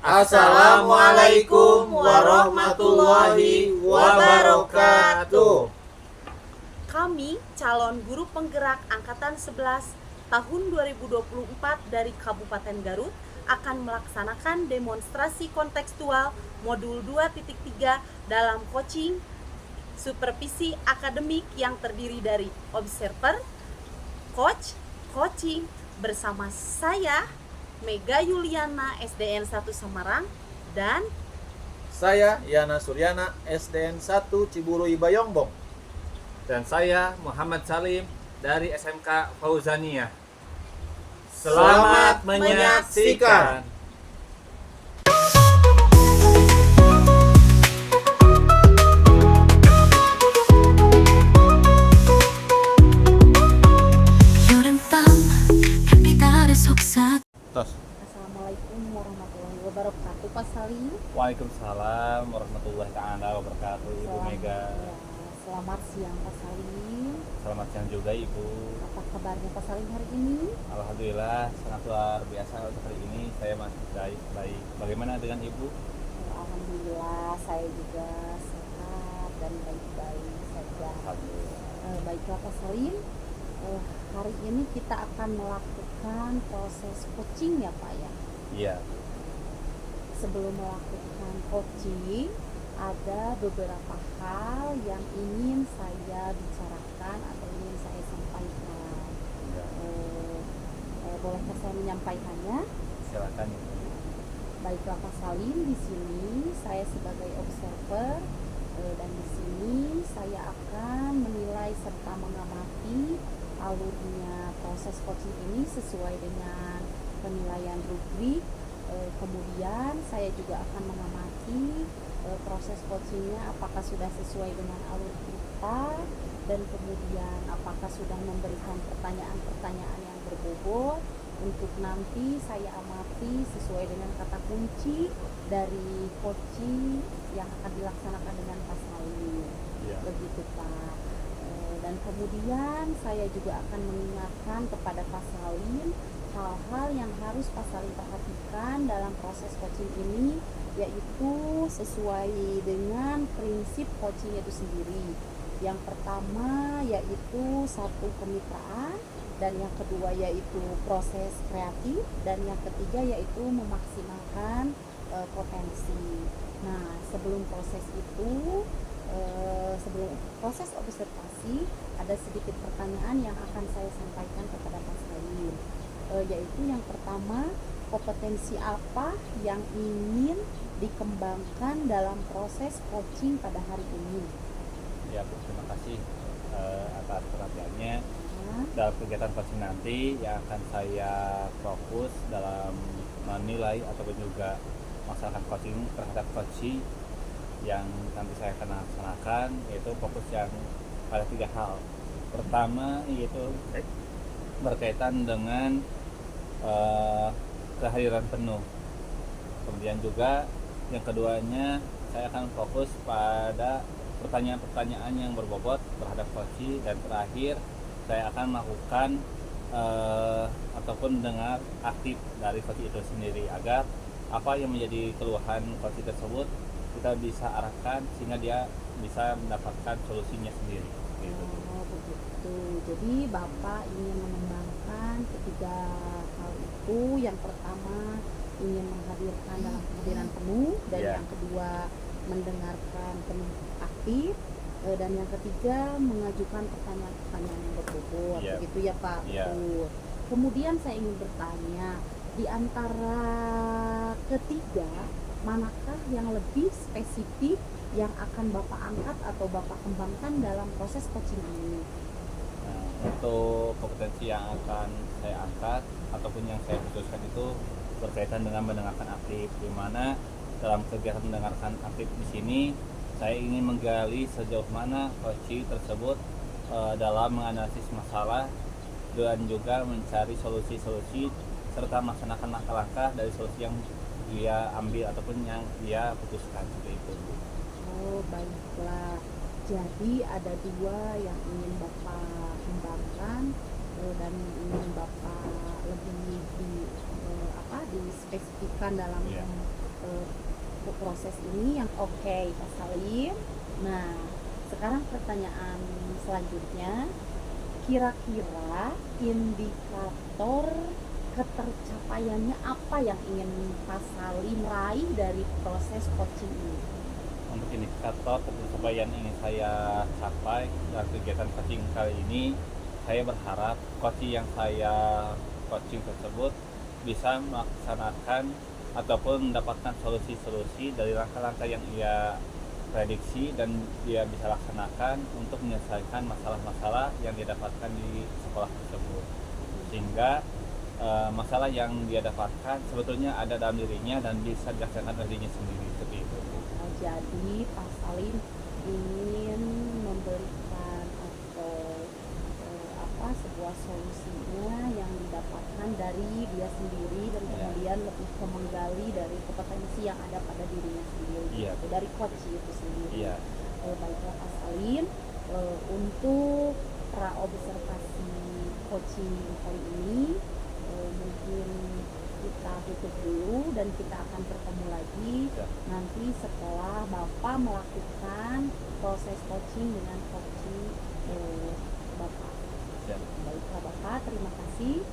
Assalamualaikum warahmatullahi wabarakatuh. Kami calon guru penggerak Angkatan 11 tahun 2024 dari Kabupaten Garut akan melaksanakan demonstrasi kontekstual modul 2.3 dalam coaching supervisi akademik yang terdiri dari observer, coach, coaching bersama saya Mega Yuliana SDN 1 Semarang dan Saya Yana Suryana SDN 1 Ciburui Bayongbong. Dan saya Muhammad Salim dari SMK Fauzaniyah. Selamat menyaksikan. Assalamualaikum warahmatullahi wabarakatuh Pak Salim. Waalaikumsalam warahmatullahi taala wabarakatuh, Ibu Mega. Selamat siang Pak Salim. Selamat siang juga Ibu. Apa kabarnya Pak Salim hari ini? Alhamdulillah sangat luar biasa untuk hari ini. Saya masih baik. Bagaimana dengan Ibu? Alhamdulillah saya juga sehat dan baik-baik saja. Alhamdulillah. Baiklah Pak Salim. Hari ini kita akan melakukan proses coaching ya Pak ya. Iya. Sebelum melakukan coaching, ada beberapa hal yang ingin saya bicarakan atau ingin saya sampaikan. Iya. Bolehkah saya menyampaikannya? Silakan Ibu. Baiklah Pak Salim, di sini saya sebagai observer dan di sini saya akan menilai serta mengamati alurnya proses coaching ini sesuai dengan penilaian rubrik. Kemudian saya juga akan mengamati proses coachingnya apakah sudah sesuai dengan alur kita, dan kemudian apakah sudah memberikan pertanyaan-pertanyaan yang berbobot untuk nanti saya amati sesuai dengan kata kunci dari coaching yang akan dilaksanakan dengan Pak Salim. Iya. Begitu Pak. Dan kemudian saya juga akan mengingatkan kepada Pak Salim hal-hal yang harus Pak Salim perhatikan dalam proses coaching ini, yaitu sesuai dengan prinsip coaching itu sendiri. Yang pertama yaitu satu, kemitraan, dan yang kedua yaitu proses kreatif, dan yang ketiga yaitu memaksimalkan potensi. Nah, sebelum proses observasi, ada sedikit pertanyaan yang akan saya sampaikan kepada Pak Salim, yaitu yang pertama, kompetensi apa yang ingin dikembangkan dalam proses coaching pada hari ini? Ya Bu, terima kasih atas perhatiannya. Dalam kegiatan coaching nanti yang akan saya fokus dalam menilai ataupun juga melaksanakan coaching terhadap coaching yang nanti saya akan laksanakan, yaitu fokus yang pada 3 hal. Pertama yaitu berkaitan dengan kehadiran penuh. Kemudian juga yang keduanya saya akan fokus pada pertanyaan-pertanyaan yang berbobot terhadap coaching, dan terakhir saya akan melakukan ataupun mendengar aktif dari coaching itu sendiri agar apa yang menjadi keluhan coaching tersebut kita bisa arahkan sehingga dia bisa mendapatkan solusinya sendiri. Gitu. Oh begitu. Jadi Bapak ingin mengembangkan ketiga hal itu. Yang pertama ingin menghadirkan dalam kehadiran penuh, dan yang kedua mendengarkan penuh aktif, dan yang ketiga mengajukan pertanyaan-pertanyaan yang berbobot. Begitu ya Pak. Kemudian saya ingin bertanya, di antara ketiga, manakah yang lebih spesifik yang akan Bapak angkat atau Bapak kembangkan dalam proses coaching ini? Nah, untuk kompetensi yang akan saya angkat ataupun yang saya putuskan itu berkaitan dengan mendengarkan aktif, di mana dalam kegiatan mendengarkan aktif di sini saya ingin menggali sejauh mana coaching tersebut dalam menganalisis masalah dan juga mencari solusi-solusi serta melaksanakan langkah-langkah dari solusi yang dia ambil ataupun yang dia putuskan, seperti itu. Oh baiklah, jadi ada 2 yang ingin Bapak kembangkan dan ingin Bapak lebih dispesifikkan dalam eh, proses ini yang oke, Pak Salim. Nah, sekarang pertanyaan selanjutnya, kira-kira indikator ketercapaiannya apa yang ingin Pak Salim raih dari proses coaching ini? Untuk indikator pencapaian yang ingin saya capai dalam kegiatan coaching kali ini, saya berharap coaching yang saya coaching tersebut bisa melaksanakan ataupun mendapatkan solusi-solusi dari langkah-langkah yang ia prediksi dan dia bisa laksanakan untuk menyelesaikan masalah-masalah yang dia dapatkan di sekolah tersebut, sehingga masalah yang dia dapatkan sebetulnya ada dalam dirinya dan bisa dirasakan dari dirinya sendiri, seperti itu. Nah, jadi Pak Salim ingin memberikan atau sebuah solusinya yang didapatkan dari dia sendiri dan kemudian lebih menggali dari kompetensi yang ada pada dirinya sendiri, gitu, dari coach itu sendiri. Baiklah Pak Salim, untuk pra observasi coaching kali ini mungkin kita tutup dulu dan kita akan bertemu lagi nanti setelah Bapak melakukan proses coaching dengan coaching Bapak. Baiklah Bapak, terima kasih.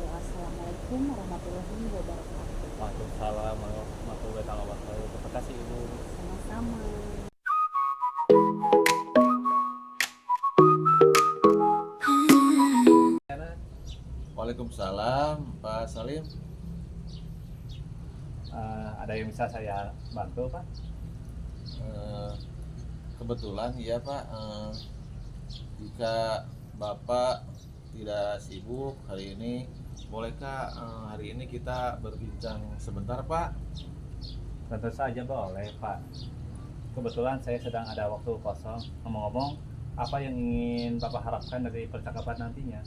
Assalamualaikum warahmatullahi wabarakatuh. Waalaikumsalam warahmatullahi wabarakatuh. Terima kasih Ibu. Sama-sama. Waalaikumsalam, Pak Salim. Ada yang bisa saya bantu, Pak? Kebetulan ya Pak, jika Bapak tidak sibuk hari ini, bolehkah hari ini kita berbincang sebentar Pak? Tentu saja boleh, Pak. Kebetulan saya sedang ada waktu kosong. Ngomong-ngomong, apa yang ingin Bapak harapkan dari percakapan nantinya?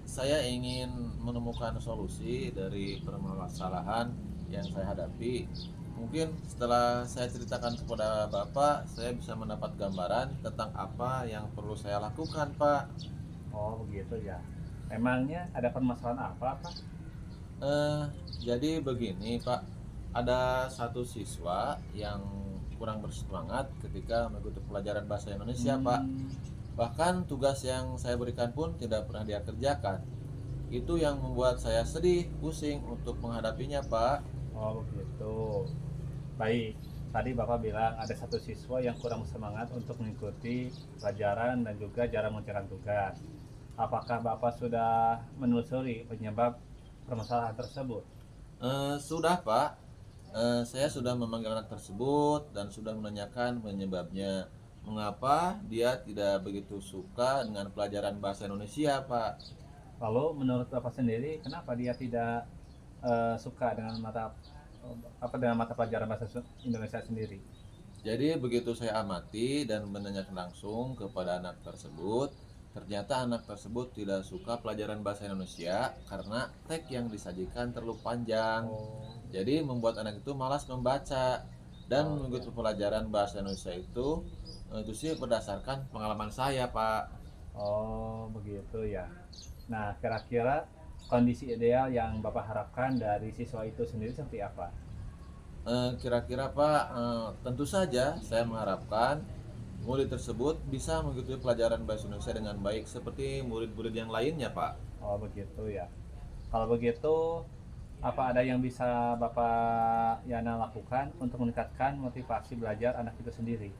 Saya ingin menemukan solusi dari permasalahan yang saya hadapi. Mungkin setelah saya ceritakan kepada Bapak, saya bisa mendapat gambaran tentang apa yang perlu saya lakukan, Pak. Oh, begitu ya. Emangnya ada permasalahan apa, Pak? Jadi begini, Pak. Ada satu siswa yang kurang bersemangat ketika mengikuti pelajaran bahasa Indonesia, Pak. Bahkan tugas yang saya berikan pun tidak pernah dia kerjakan. Itu yang membuat saya sedih, pusing untuk menghadapinya, Pak. Oh, begitu. Baik, tadi Bapak bilang ada satu siswa yang kurang semangat untuk mengikuti pelajaran dan juga jarang mengerjakan tugas. Apakah Bapak sudah menelusuri penyebab permasalahan tersebut? Sudah, Pak. Saya sudah memanggil anak tersebut dan sudah menanyakan penyebabnya. Mengapa dia tidak begitu suka dengan pelajaran bahasa Indonesia, Pak? Lalu menurut Bapak sendiri, kenapa dia tidak suka dengan mata pelajaran bahasa Indonesia sendiri? Jadi begitu saya amati dan menanyakan langsung kepada anak tersebut, ternyata anak tersebut tidak suka pelajaran bahasa Indonesia karena teks yang disajikan terlalu panjang. Jadi membuat anak itu malas membaca dan mengikuti pelajaran bahasa Indonesia itu sih berdasarkan pengalaman saya, Pak. Oh, begitu ya. Nah, kira-kira kondisi ideal yang Bapak harapkan dari siswa itu sendiri seperti apa? Kira-kira Pak, tentu saja saya mengharapkan murid tersebut bisa mengikuti pelajaran bahasa Indonesia dengan baik seperti murid-murid yang lainnya, Pak. Oh, begitu ya. Kalau begitu, apa ada yang bisa Bapak Yana lakukan untuk meningkatkan motivasi belajar anak itu sendiri?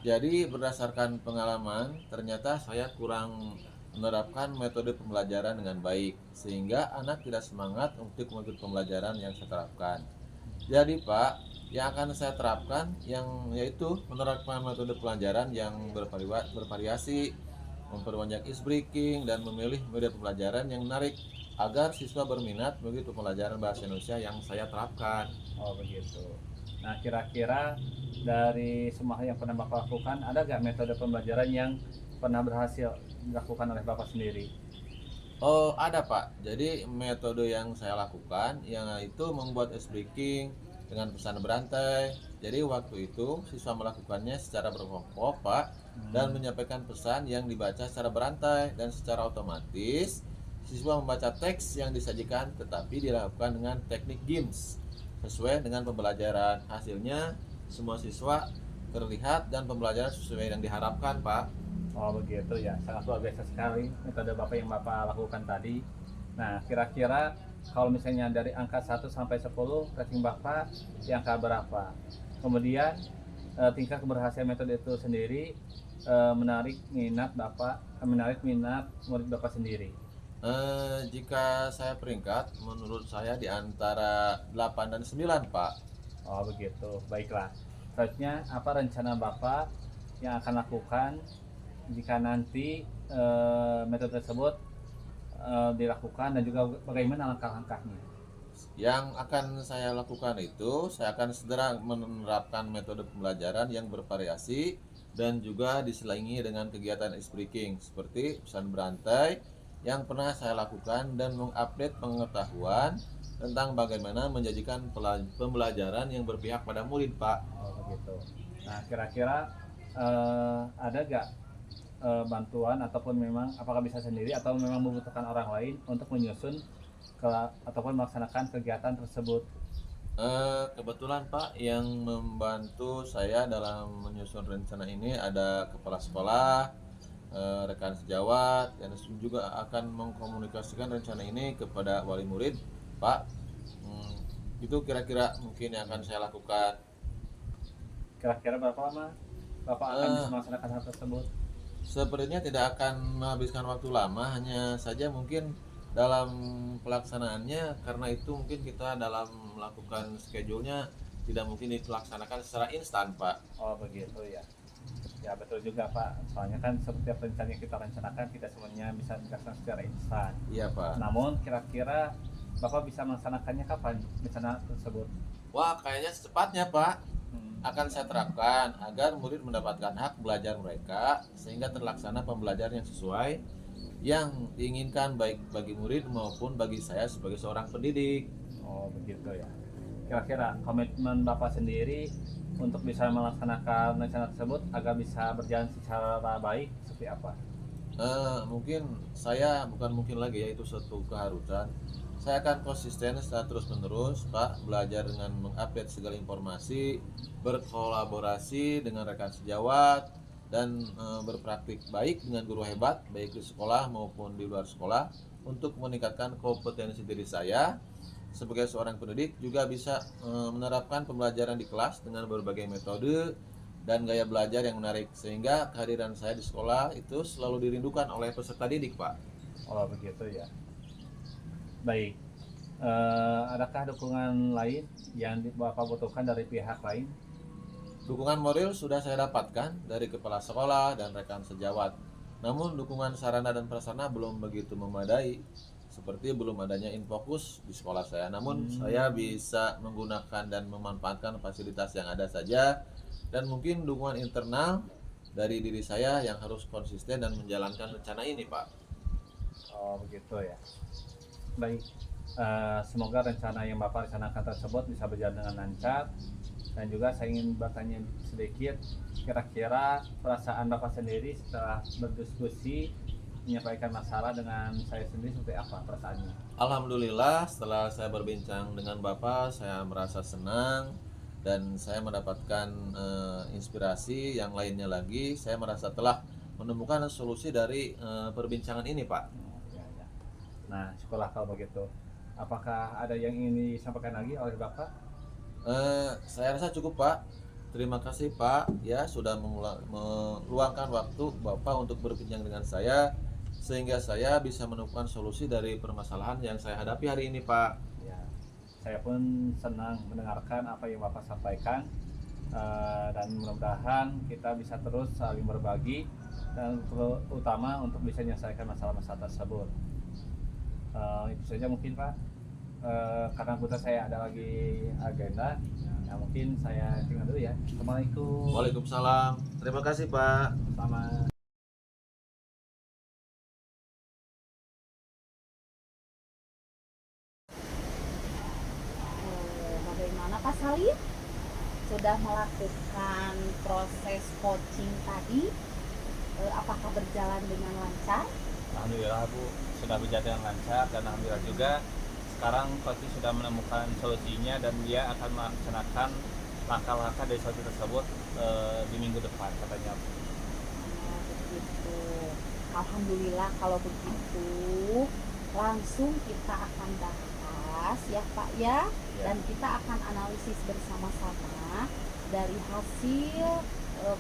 Jadi berdasarkan pengalaman, ternyata saya kurang menerapkan metode pembelajaran dengan baik sehingga anak tidak semangat untuk mengikuti pembelajaran yang saya terapkan. Jadi Pak, yang akan saya terapkan yaitu menerapkan metode pelajaran yang bervariasi, memperbanyak icebreaking breaking dan memilih media pembelajaran yang menarik agar siswa berminat begitu pelajaran bahasa Indonesia yang saya terapkan. Oh, begitu. Nah, kira-kira dari semua hal yang pernah Bapak lakukan, ada nggak metode pembelajaran yang pernah berhasil dilakukan oleh Bapak sendiri? Oh, ada Pak. Jadi metode yang saya lakukan yaitu membuat icebreaking dengan pesan berantai. Jadi waktu itu siswa melakukannya secara berkelompok, Pak, dan menyampaikan pesan yang dibaca secara berantai dan secara otomatis siswa membaca teks yang disajikan tetapi dilakukan dengan teknik games. sesuai dengan pembelajaran. Hasilnya semua siswa terlihat dan pembelajaran sesuai yang diharapkan, Pak. Oh begitu ya, sangat luar biasa sekali metode Bapak yang Bapak lakukan tadi. Nah, kira-kira kalau misalnya dari angka 1 sampai 10, rating Bapak di angka berapa? Kemudian tingkat keberhasilan metode itu sendiri menarik minat murid Bapak sendiri. Jika saya peringkat, menurut saya di antara 8 dan 9, Pak. Oh begitu, baiklah. Selanjutnya apa rencana Bapak yang akan lakukan jika nanti metode tersebut dilakukan dan juga bagaimana langkah-langkahnya? Yang akan saya lakukan itu, saya akan segera menerapkan metode pembelajaran yang bervariasi dan juga diselingi dengan kegiatan ice breaking seperti pesan berantai yang pernah saya lakukan dan mengupdate pengetahuan tentang bagaimana menjadikan pembelajaran yang berpihak pada murid, Pak. Oh begitu. Nah kira-kira ada gak bantuan ataupun memang apakah bisa sendiri atau memang membutuhkan orang lain untuk menyusun ataupun melaksanakan kegiatan tersebut? Kebetulan Pak, yang membantu saya dalam menyusun rencana ini ada kepala sekolah, rekan sejawat, dan juga akan mengkomunikasikan rencana ini kepada wali murid, Pak. Itu kira-kira mungkin yang akan saya lakukan. Kira-kira berapa lama Bapak akan Eh, bisa melaksanakan hal tersebut? Sepertinya tidak akan menghabiskan waktu lama, hanya saja mungkin dalam pelaksanaannya, karena itu mungkin kita dalam melakukan schedule-nya tidak mungkin dilaksanakan secara instan, Pak. Oh begitu ya. Ya betul juga Pak. Soalnya kan setiap rencana yang kita rencanakan tidak semuanya bisa dilaksanakan secara instan. Iya, Pak. Namun kira-kira Bapak bisa melaksanakannya kapan rencana tersebut? Wah, kayaknya secepatnya, Pak. Hmm. Akan saya terapkan agar murid mendapatkan hak belajar mereka sehingga terlaksana pembelajaran yang sesuai yang diinginkan baik bagi murid maupun bagi saya sebagai seorang pendidik. Oh begitu ya. Kira-kira komitmen Bapak sendiri untuk bisa melaksanakan rencana tersebut agar bisa berjalan secara baik seperti apa? Mungkin saya bukan mungkin lagi ya, itu suatu keharusan. Saya akan konsisten secara terus menerus, Pak, belajar dengan mengupdate segala informasi, berkolaborasi dengan rekan sejawat, dan berpraktik baik dengan guru hebat, baik di sekolah maupun di luar sekolah, untuk meningkatkan kompetensi diri saya sebagai seorang pendidik, juga bisa menerapkan pembelajaran di kelas dengan berbagai metode dan gaya belajar yang menarik, sehingga kehadiran saya di sekolah itu selalu dirindukan oleh peserta didik, Pak. Oh begitu ya. Baik. Adakah dukungan lain yang Bapak butuhkan dari pihak lain? Dukungan moral sudah saya dapatkan dari kepala sekolah dan rekan sejawat. Namun dukungan sarana dan prasarana belum begitu memadai, seperti belum adanya infocus di sekolah saya. Namun saya bisa menggunakan dan memanfaatkan fasilitas yang ada saja, dan mungkin dukungan internal dari diri saya yang harus konsisten dan menjalankan rencana ini, Pak. Oh begitu ya. Baik. Semoga rencana yang Bapak rencanakan tersebut bisa berjalan dengan lancar. Dan juga saya ingin bertanya sedikit, kira-kira perasaan Bapak sendiri setelah berdiskusi menyampaikan masalah dengan saya sendiri seperti apa perasaannya? Alhamdulillah, setelah saya berbincang dengan Bapak, saya merasa senang dan saya mendapatkan inspirasi yang lainnya lagi. Saya merasa telah menemukan solusi dari perbincangan ini, Pak. Ya, ya. Nah, syukurlah kalau begitu. Apakah ada yang ingin disampaikan lagi oleh Bapak? Saya rasa cukup, Pak. Terima kasih, Pak, ya sudah meluangkan waktu Bapak untuk berbincang dengan saya sehingga saya bisa menemukan solusi dari permasalahan yang saya hadapi hari ini, Pak. Ya, saya pun senang mendengarkan apa yang Bapak sampaikan. Dan mudah-mudahan kita bisa terus saling berbagi dan terutama untuk bisa menyelesaikan masalah-masalah tersebut. Itu saja mungkin Pak. Karena putra saya ada lagi agenda, nah mungkin saya tinggal dulu ya. Assalamualaikum. Waalaikumsalam. Terima kasih, Pak. Sama. Bagaimana Pak Salim? Sudah melakukan proses coaching tadi? Apakah berjalan dengan lancar? Alhamdulillah Bu, sudah berjalan dengan lancar dan alhamdulillah juga sekarang coach sudah menemukan solusinya dan dia akan melaksanakan langkah-langkah dari solusi tersebut di minggu depan katanya. Nah, begitu. Alhamdulillah kalau begitu langsung kita akan bahas ya Pak ya, Ya. dan kita akan analisis bersama-sama dari hasil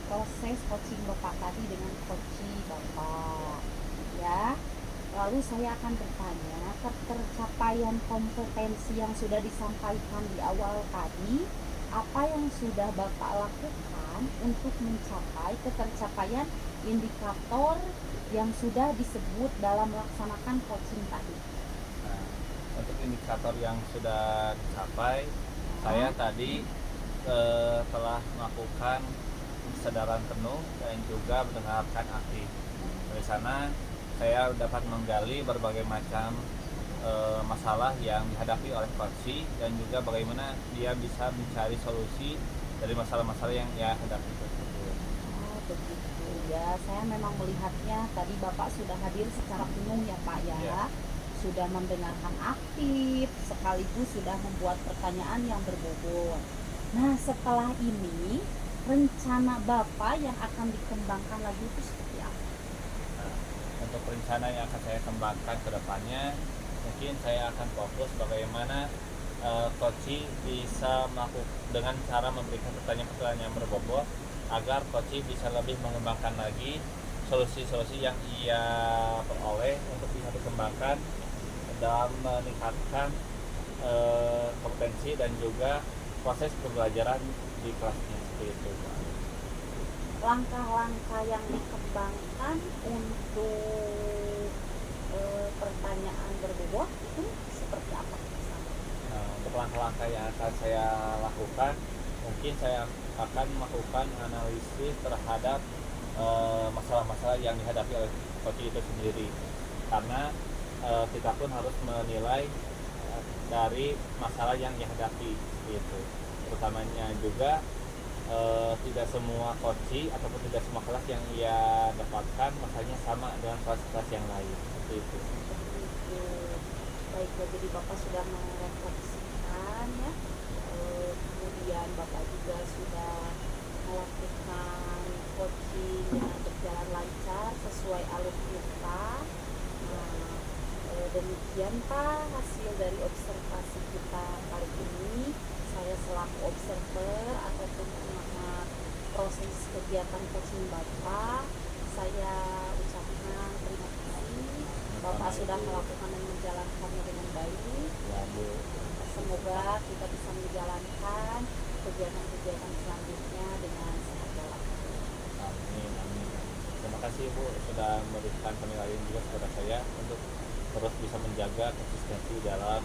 proses coaching Bapak tadi dengan coaching Bapak ya. Lalu saya akan bertanya ketercapaian kompetensi yang sudah disampaikan di awal tadi, apa yang sudah Bapak lakukan untuk mencapai ketercapaian indikator yang sudah disebut dalam melaksanakan coaching tadi. Nah, untuk indikator yang sudah dicapai, saya tadi telah melakukan kesadaran penuh dan juga mendengarkan aktif. Dari sana saya dapat menggali berbagai macam masalah yang dihadapi oleh coach dan juga bagaimana dia bisa mencari solusi dari masalah-masalah yang ia hadapi tersebut. Oh, begitu ya. Saya memang melihatnya tadi Bapak sudah hadir secara penuh ya Pak ya. Ya. Sudah mendengarkan aktif, sekaligus sudah membuat pertanyaan yang berbobot. Nah, setelah ini rencana Bapak yang akan dikembangkan lagi itu seperti apa? Nah, untuk rencana yang akan saya kembangkan ke depannya, mungkin saya akan fokus bagaimana coach bisa melakukan dengan cara memberikan pertanyaan-pertanyaan yang berbobot agar coach bisa lebih mengembangkan lagi solusi-solusi yang ia peroleh untuk bisa dikembangkan dalam meningkatkan kompetensi dan juga proses pembelajaran di kelasnya seperti itu. Langkah-langkah yang dikembangkan untuk pertanyaan berbobot itu seperti apa? Nah, untuk langkah-langkah yang akan saya lakukan, mungkin saya akan melakukan analisis terhadap masalah-masalah yang dihadapi oleh coach itu sendiri, karena kita pun harus menilai dari masalah yang dihadapi itu. Terutamanya juga tidak semua coach ataupun tidak semua kelas yang ia dapatkan masalahnya sama dengan kelas-kelas yang lain seperti itu. Begitu. Baiklah, jadi Bapak sudah merefleksikan ya. Kemudian Bapak juga sudah melakukan coaching yang berjalan lancar sesuai alur kita. Nah, demikian Pak hasil dari observasi kita kali ini. Saya selaku observer ataupun pengamat proses kegiatan coaching Bapak, saya ucapkan terima kasih. Bapak sudah melakukan dan menjalankannya dengan baik. Ya, Bu. Semoga kita bisa menjalankan kegiatan-kegiatan selanjutnya dengan sehat walafiat. Amin, amin. Terima kasih Bu sudah memberikan penilaian juga kepada saya untuk terus bisa menjaga konsistensi dalam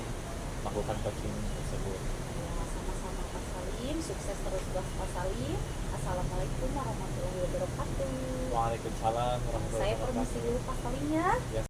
melakukan coaching tersebut. Ya, sama-sama Pak Salim, sukses terus buat Pak Salim. Assalamualaikum warahmatullahi wabarakatuh. Waalaikumsalam warahmatullahi Saya wabarakatuh. permisi dulu Pak Salim ya. Ya.